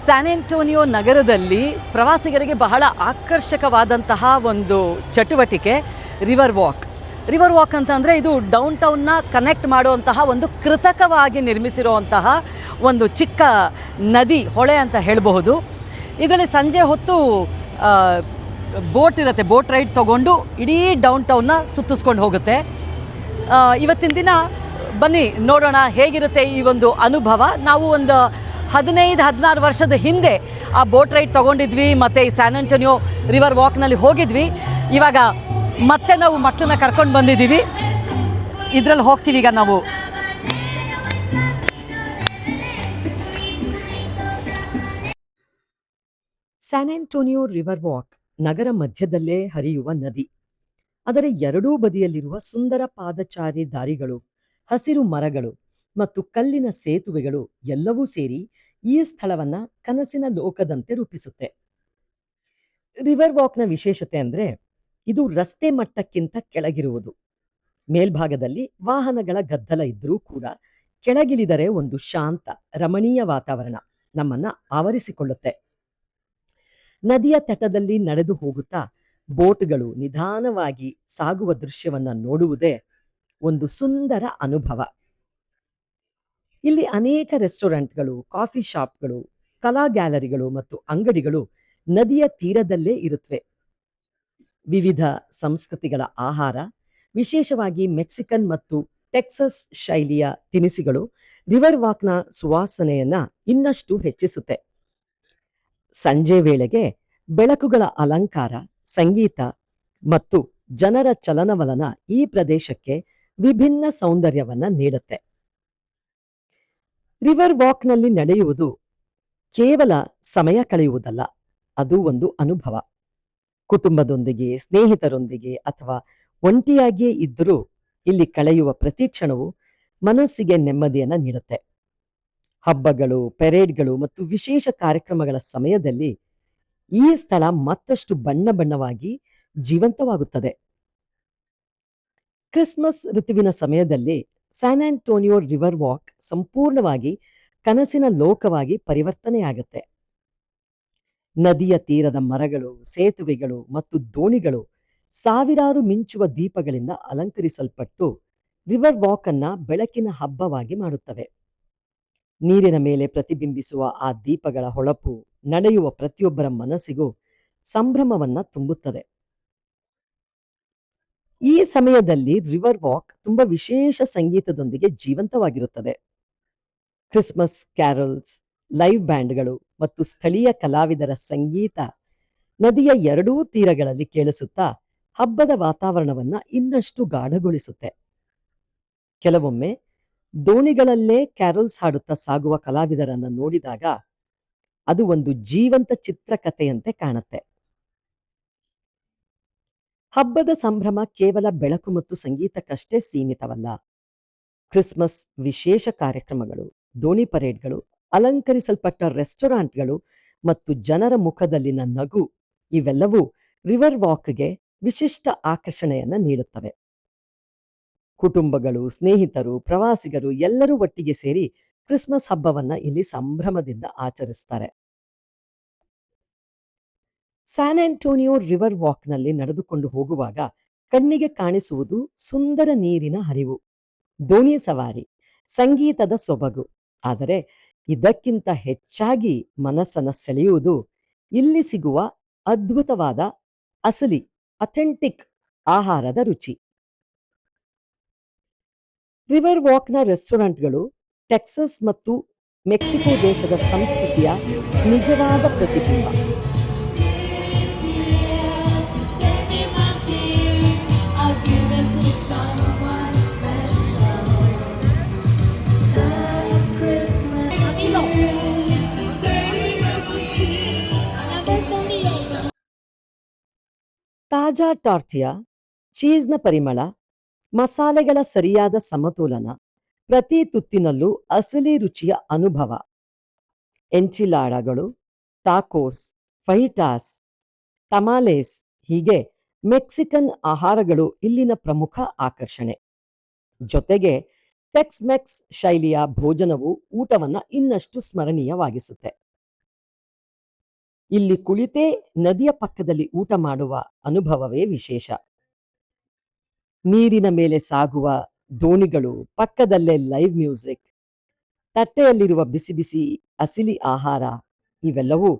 San Antonio ನಗರದಲ್ಲಿ ಪ್ರವಾಸಿಗರಿಗೆ ಬಹಳ ಆಕರ್ಷಕವಾದಂತಹ ಒಂದು ಚಟುವಟಿಕೆ ರಿವರ್ ವಾಕ್. ರಿವರ್ ವಾಕ್ ಅಂತಂದರೆ ಇದು ಡೌನ್ ಟೌನ್ನ ಕನೆಕ್ಟ್ ಮಾಡುವಂತಹ ಒಂದು ಕೃತಕವಾಗಿ ನಿರ್ಮಿಸಿರುವಂತಹ ಒಂದು ಚಿಕ್ಕ ನದಿ ಹೊಳೆ ಅಂತ ಹೇಳಬಹುದು. ಇದರಲ್ಲಿ ಸಂಜೆ ಹೊತ್ತು ಬೋಟ್ ಇರುತ್ತೆ, ಬೋಟ್ ರೈಡ್ ತೊಗೊಂಡು ಇಡೀ ಡೌನ್ ಟೌನ್ನ ಸುತ್ತಿಸ್ಕೊಂಡು ಹೋಗುತ್ತೆ. ಇವತ್ತಿನ ದಿನ ಬನ್ನಿ ನೋಡೋಣ ಹೇಗಿರುತ್ತೆ ಈ ಒಂದು ಅನುಭವ. ನಾವು ಒಂದು 15-16 ವರ್ಷದ ಹಿಂದೆ ಆ ಬೋಟ್ ರೈಡ್ ತೊಗೊಂಡಿದ್ವಿ ಮತ್ತು ಈ ಸ್ಯಾನ್ ಆಂಟೋನಿಯೋ ರಿವರ್ ವಾಕ್ನಲ್ಲಿ ಹೋಗಿದ್ವಿ. ಇವಾಗ ಮತ್ತೆ ನಾವು ಮಕ್ಕಳನ್ನ ಕರ್ಕೊಂಡು ಬಂದಿದ್ದೀವಿ, ಇದರಲ್ಲಿ ಹೋಗ್ತೀವಿ ಈಗ ನಾವು. ಸ್ಯಾನ್ ಆಂಟೋನಿಯೋ ರಿವರ್ ವಾಕ್ ನಗರ ಮಧ್ಯದಲ್ಲೇ ಹರಿಯುವ ನದಿ. ಅದರ ಎರಡೂ ಬದಿಯಲ್ಲಿರುವ ಸುಂದರ ಪಾದಚಾರಿ ದಾರಿಗಳು, ಹಸಿರು ಮರಗಳು ಮತ್ತು ಕಲ್ಲಿನ ಸೇತುವೆಗಳು ಎಲ್ಲವೂ ಸೇರಿ ಈ ಸ್ಥಳವನ್ನ ಕನಸಿನ ಲೋಕದಂತೆ ರೂಪಿಸುತ್ತೆ. ರಿವರ್ ವಾಕ್ನ ವಿಶೇಷತೆ ಅಂದ್ರೆ ಇದು ರಸ್ತೆ ಮಟ್ಟಕ್ಕಿಂತ ಕೆಳಗಿರುವುದು. ಮೇಲ್ಭಾಗದಲ್ಲಿ ವಾಹನಗಳ ಗದ್ದಲ ಇದ್ರೂ ಕೂಡ ಕೆಳಗಿಳಿದರೆ ಒಂದು ಶಾಂತ ರಮಣೀಯ ವಾತಾವರಣ ನಮ್ಮನ್ನ ಆವರಿಸಿಕೊಳ್ಳುತ್ತೆ. ನದಿಯ ತಟದಲ್ಲಿ ನಡೆದು ಹೋಗುತ್ತಾ ಬೋಟ್ಗಳು ನಿಧಾನವಾಗಿ ಸಾಗುವ ದೃಶ್ಯವನ್ನ ನೋಡುವುದೇ ಒಂದು ಸುಂದರ ಅನುಭವ. ಇಲ್ಲಿ ಅನೇಕ ರೆಸ್ಟೋರೆಂಟ್ಗಳು, ಕಾಫಿ ಶಾಪ್ಗಳು, ಕಲಾ ಗ್ಯಾಲರಿಗಳು ಮತ್ತು ಅಂಗಡಿಗಳು ನದಿಯ ತೀರದಲ್ಲೇ ಇರುತ್ತವೆ. ವಿವಿಧ ಸಂಸ್ಕೃತಿಗಳ ಆಹಾರ, ವಿಶೇಷವಾಗಿ ಮೆಕ್ಸಿಕನ್ ಮತ್ತು ಟೆಕ್ಸಸ್ ಶೈಲಿಯ ತಿನಿಸುಗಳು ರಿವರ್ ವಾಕ್ನ ಸುವಾಸನೆಯನ್ನ ಇನ್ನಷ್ಟು ಹೆಚ್ಚಿಸುತ್ತೆ. ಸಂಜೆ ವೇಳೆಗೆ ಬೆಳಕುಗಳ ಅಲಂಕಾರ, ಸಂಗೀತ ಮತ್ತು ಜನರ ಚಲನವಲನ ಈ ಪ್ರದೇಶಕ್ಕೆ ವಿಭಿನ್ನ ಸೌಂದರ್ಯವನ್ನ ನೀಡುತ್ತೆ. ರಿವರ್ ವಾಕ್ನಲ್ಲಿ ನಡೆಯುವುದು ಕೇವಲ ಸಮಯ ಕಳೆಯುವುದಲ್ಲ, ಅದು ಒಂದು ಅನುಭವ. ಕುಟುಂಬದೊಂದಿಗೆ, ಸ್ನೇಹಿತರೊಂದಿಗೆ ಅಥವಾ ಒಂಟಿಯಾಗಿಯೇ ಇದ್ದರೂ ಇಲ್ಲಿ ಕಳೆಯುವ ಪ್ರತಿ ಕ್ಷಣವು ಮನಸ್ಸಿಗೆ ನೆಮ್ಮದಿಯನ್ನ ನೀಡುತ್ತೆ. ಹಬ್ಬಗಳು, ಪೆರೇಡ್ಗಳು ಮತ್ತು ವಿಶೇಷ ಕಾರ್ಯಕ್ರಮಗಳ ಸಮಯದಲ್ಲಿ ಈ ಸ್ಥಳ ಮತ್ತಷ್ಟು ಬಣ್ಣ ಬಣ್ಣವಾಗಿ ಜೀವಂತವಾಗುತ್ತದೆ. ಕ್ರಿಸ್ಮಸ್ ಋತುವಿನ ಸಮಯದಲ್ಲಿ ಸ್ಯಾನ್ ಆಂಟೋನಿಯೋ ರಿವರ್ ವಾಕ್ ಸಂಪೂರ್ಣವಾಗಿ ಕನಸಿನ ಲೋಕವಾಗಿ ಪರಿವರ್ತನೆಯಾಗುತ್ತೆ. ನದಿಯ ತೀರದ ಮರಗಳು, ಸೇತುವೆಗಳು ಮತ್ತು ದೋಣಿಗಳು ಸಾವಿರಾರು ಮಿಂಚುವ ದೀಪಗಳಿಂದ ಅಲಂಕರಿಸಲ್ಪಟ್ಟು ರಿವರ್ ವಾಕ್ ಅನ್ನ ಬೆಳಕಿನ ಹಬ್ಬವಾಗಿ ಮಾಡುತ್ತವೆ. ನೀರಿನ ಮೇಲೆ ಪ್ರತಿಬಿಂಬಿಸುವ ಆ ದೀಪಗಳ ಹೊಳಪು ನಡೆಯುವ ಪ್ರತಿಯೊಬ್ಬರ ಮನಸ್ಸಿಗೂ ಸಂಭ್ರಮವನ್ನ ತುಂಬುತ್ತದೆ. ಈ ಸಮಯದಲ್ಲಿ ರಿವರ್ ವಾಕ್ ತುಂಬಾ ವಿಶೇಷ ಸಂಗೀತದೊಂದಿಗೆ ಜೀವಂತವಾಗಿರುತ್ತದೆ. ಕ್ರಿಸ್ಮಸ್ ಕ್ಯಾರಲ್ಸ್, ಲೈವ್ ಬ್ಯಾಂಡ್ಗಳು ಮತ್ತು ಸ್ಥಳೀಯ ಕಲಾವಿದರ ಸಂಗೀತ ನದಿಯ ಎರಡೂ ತೀರಗಳಲ್ಲಿ ಕೇಳಿಸುತ್ತಾ ಹಬ್ಬದ ವಾತಾವರಣವನ್ನ ಇನ್ನಷ್ಟು ಗಾಢಗೊಳಿಸುತ್ತೆ. ಕೆಲವೊಮ್ಮೆ ದೋಣಿಗಳಲ್ಲೇ ಕ್ಯಾರಲ್ಸ್ ಹಾಡುತ್ತಾ ಸಾಗುವ ಕಲಾವಿದರನ್ನ ನೋಡಿದಾಗ ಅದು ಒಂದು ಜೀವಂತ ಚಿತ್ರಕಥೆಯಂತೆ ಕಾಣುತ್ತೆ. ಹಬ್ಬದ ಸಂಭ್ರಮ ಕೇವಲ ಬೆಳಕು ಮತ್ತು ಸಂಗೀತಕ್ಕಷ್ಟೇ ಸೀಮಿತವಲ್ಲ. ಕ್ರಿಸ್ಮಸ್ ವಿಶೇಷ ಕಾರ್ಯಕ್ರಮಗಳು, ದೋಣಿ ಪರೇಡ್ಗಳು, ಅಲಂಕರಿಸಲ್ಪಟ್ಟ ರೆಸ್ಟೋರೆಂಟ್ಗಳು ಮತ್ತು ಜನರ ಮುಖದಲ್ಲಿನ ನಗು ಇವೆಲ್ಲವೂ ರಿವರ್ ವಾಕ್ಗೆ ವಿಶಿಷ್ಟ ಆಕರ್ಷಣೆಯನ್ನ ನೀಡುತ್ತವೆ. ಕುಟುಂಬಗಳು, ಸ್ನೇಹಿತರು, ಪ್ರವಾಸಿಗರು ಎಲ್ಲರೂ ಒಟ್ಟಿಗೆ ಸೇರಿ ಕ್ರಿಸ್ಮಸ್ ಹಬ್ಬವನ್ನ ಇಲ್ಲಿ ಸಂಭ್ರಮದಿಂದ ಆಚರಿಸ್ತಾರೆ. ಸ್ಯಾನ್ ಆಂಟೋನಿಯೋ ರಿವರ್ ವಾಕ್ನಲ್ಲಿ ನಡೆದುಕೊಂಡು ಹೋಗುವಾಗ ಕಣ್ಣಿಗೆ ಕಾಣಿಸುವುದು ಸುಂದರ ನೀರಿನ ಹರಿವು, ದೋಣಿ ಸವಾರಿ, ಸಂಗೀತದ ಸೊಬಗು. ಆದರೆ ಇದಕ್ಕಿಂತ ಹೆಚ್ಚಾಗಿ ಮನಸ್ಸನ್ನ ಸೆಳೆಯುವುದು ಇಲ್ಲಿ ಸಿಗುವ ಅದ್ಭುತವಾದ ಅಸಲಿ ಅಥೆಂಟಿಕ್ ಆಹಾರದ ರುಚಿ. ರಿವರ್ ವಾಕ್ನ ರೆಸ್ಟೋರೆಂಟ್ಗಳು ಟೆಕ್ಸಸ್ ಮತ್ತು ಮೆಕ್ಸಿಕೋ ದೇಶದ ಸಂಸ್ಕೃತಿಯ ನಿಜವಾದ ಪ್ರತಿಬಿಂಬ. ತಾಜಾ ಟಾರ್ಟಿಯಾ, ಚೀಸ್ನ ಪರಿಮಳ, ಮಸಾಲೆಗಳ ಸರಿಯಾದ ಸಮತೋಲನ, ಪ್ರತಿ ತುತ್ತಿನಲ್ಲೂ ಅಸಲಿ ರುಚಿಯ ಅನುಭವ. ಎಂಚಿಲಾಡಗಳು, ಟಾಕೋಸ್, ಫಹಿಟಾಸ್, ಟಮಾಲೇಸ್ ಹೀಗೆ ಮೆಕ್ಸಿಕನ್ ಆಹಾರಗಳು ಇಲ್ಲಿನ ಪ್ರಮುಖ ಆಕರ್ಷಣೆ. ಜೊತೆಗೆ ಟೆಕ್ಸ್ ಮೆಕ್ಸ್ ಶೈಲಿಯ ಭೋಜನವು ಊಟವನ್ನ ಇನ್ನಷ್ಟು ಸ್ಮರಣೀಯವಾಗಿಸುತ್ತೆ. ಇಲ್ಲಿ ಕುಳಿತೇ ನದಿಯ ಪಕ್ಕದಲ್ಲಿ ಊಟ ಮಾಡುವ ಅನುಭವವೇ ವಿಶೇಷ. ನೀರಿನ ಮೇಲೆ ಸಾಗುವ ದೋಣಿಗಳು, ಪಕ್ಕದಲ್ಲೇ ಲೈವ್ ಮ್ಯೂಸಿಕ್, ತಟ್ಟೆಯಲ್ಲಿರುವ ಬಿಸಿ ಬಿಸಿ ಹಸಿಲಿ ಆಹಾರ, ಇವೆಲ್ಲವೂ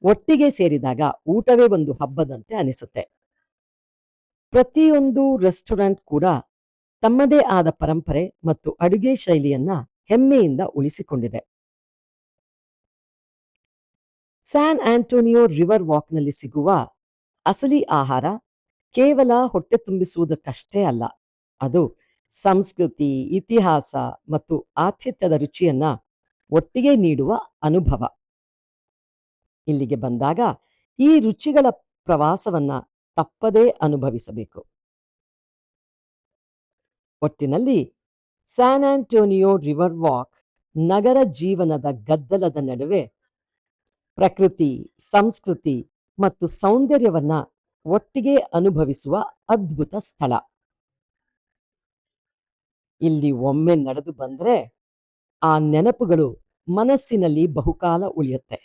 ಒಟ್ಟಿಗೆ ಸೇರಿದಾಗ ಊಟವೇ ಒಂದು ಹಬ್ಬದಂತೆ ಅನಿಸುತ್ತೆ. ಪ್ರತಿಯೊಂದು ರೆಸ್ಟೋರೆಂಟ್ ಕೂಡ ತಮ್ಮದೇ ಆದ ಪರಂಪರೆ ಮತ್ತು ಅಡುಗೆ ಶೈಲಿಯನ್ನ ಹೆಮ್ಮೆಯಿಂದ ಉಳಿಸಿಕೊಂಡಿದೆ. ಸ್ಯಾನ್ ಆಂಟೋನಿಯೋ ರಿವರ್ ವಾಕ್ನಲ್ಲಿ ಸಿಗುವ ಅಸಲಿ ಆಹಾರ ಕೇವಲ ಹೊಟ್ಟೆ ತುಂಬಿಸುವುದಕ್ಕಷ್ಟೇ ಅಲ್ಲ, ಅದು ಸಂಸ್ಕೃತಿ, ಇತಿಹಾಸ ಮತ್ತು ಆತಿಥ್ಯದ ರುಚಿಯನ್ನ ಒಟ್ಟಿಗೆ ನೀಡುವ ಅನುಭವ. ಇಲ್ಲಿಗೆ ಬಂದಾಗ ಈ ರುಚಿಗಳ ಪ್ರವಾಸವನ್ನ ತಪ್ಪದೇ ಅನುಭವಿಸಬೇಕು. ಒಟ್ಟಿನಲ್ಲಿ ಸ್ಯಾನ್ ಆಂಟೋನಿಯೋ ರಿವರ್ ವಾಕ್ ನಗರ ಜೀವನದ ಗದ್ದಲದ ನಡುವೆ ಪ್ರಕೃತಿ, ಸಂಸ್ಕೃತಿ ಮತ್ತು ಸೌಂದರ್ಯವನ್ನ ಒಟ್ಟಿಗೆ ಅನುಭವಿಸುವ ಅದ್ಭುತ ಸ್ಥಳ. ಇಲ್ಲಿ ಒಮ್ಮೆ ನಡೆದು ಬಂದ್ರೆ ಆ ನೆನಪುಗಳು ಮನಸ್ಸಿನಲ್ಲಿ ಬಹುಕಾಲ ಉಳಿಯುತ್ತೆ.